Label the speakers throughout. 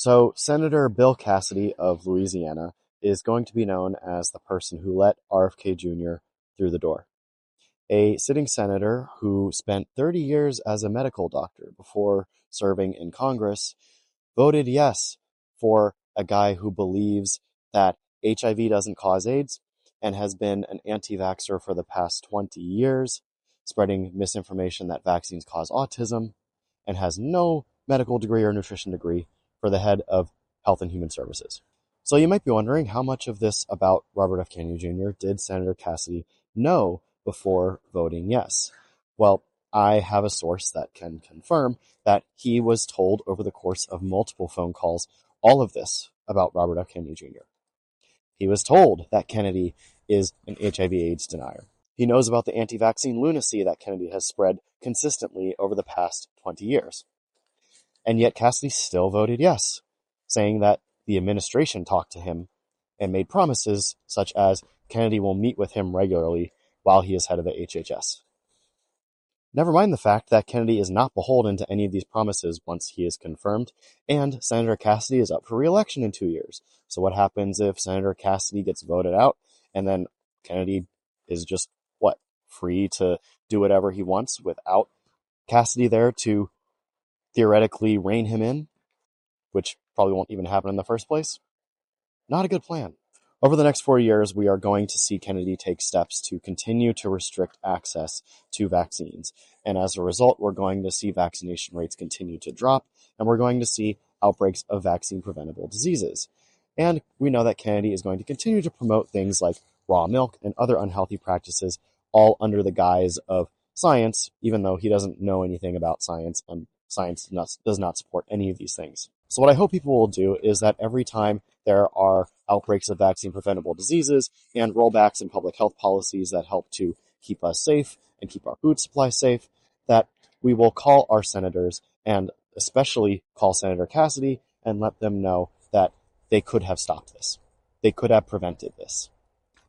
Speaker 1: So, Senator Bill Cassidy of Louisiana is going to be known as the person who let RFK Jr. through the door. A sitting senator who spent 30 years as a medical doctor before serving in Congress voted yes for a guy who believes that HIV doesn't cause AIDS and has been an anti-vaxxer for the past 20 years, spreading misinformation that vaccines cause autism, and has no medical degree or nutrition degree for the head of Health and Human Services. So you might be wondering how much of this about Robert F. Kennedy Jr. did Senator Cassidy know before voting yes? Well, I have a source that can confirm that he was told over the course of multiple phone calls all of this about Robert F. Kennedy Jr. He was told that Kennedy is an HIV/AIDS denier. He knows about the anti-vaccine lunacy that Kennedy has spread consistently over the past 20 years. And yet Cassidy still voted yes, saying that the administration talked to him and made promises such as Kennedy will meet with him regularly while he is head of the HHS. Never mind the fact that Kennedy is not beholden to any of these promises once he is confirmed, and Senator Cassidy is up for re-election in 2 years. So what happens if Senator Cassidy gets voted out and then Kennedy is just, free to do whatever he wants without Cassidy there to theoretically rein him in, which probably won't even happen in the first place? Not a good plan. Over the next 4 years, we are going to see Kennedy take steps to continue to restrict access to vaccines. And as a result, we're going to see vaccination rates continue to drop, and we're going to see outbreaks of vaccine-preventable diseases. And we know that Kennedy is going to continue to promote things like raw milk and other unhealthy practices, all under the guise of science, even though he doesn't know anything about science, and science does not support any of these things. So what I hope people will do is that every time there are outbreaks of vaccine-preventable diseases and rollbacks in public health policies that help to keep us safe and keep our food supply safe, that we will call our senators, and especially call Senator Cassidy, and let them know that they could have stopped this. They could have prevented this.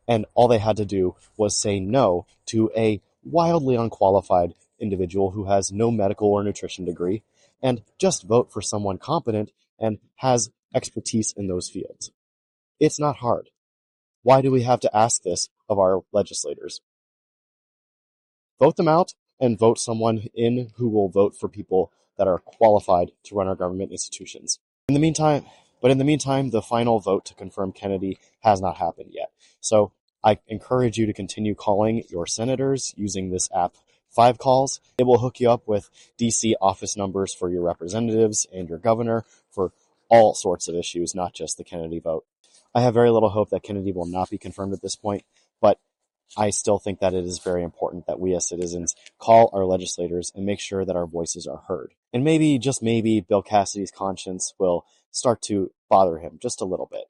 Speaker 1: And all they had to do was say no to a wildly unqualified individual who has no medical or nutrition degree, and just vote for someone competent and has expertise in those fields. It's not hard. Why do we have to ask this of our legislators? Vote them out and vote someone in who will vote for people that are qualified to run our government institutions. In the meantime, the final vote to confirm Kennedy has not happened yet. So I encourage you to continue calling your senators using this app, 5 Calls. It will hook you up with DC office numbers for your representatives and your governor for all sorts of issues, not just the Kennedy vote. I have very little hope that Kennedy will not be confirmed at this point, but I still think that it is very important that we as citizens call our legislators and make sure that our voices are heard. And maybe, just maybe, Bill Cassidy's conscience will start to bother him just a little bit.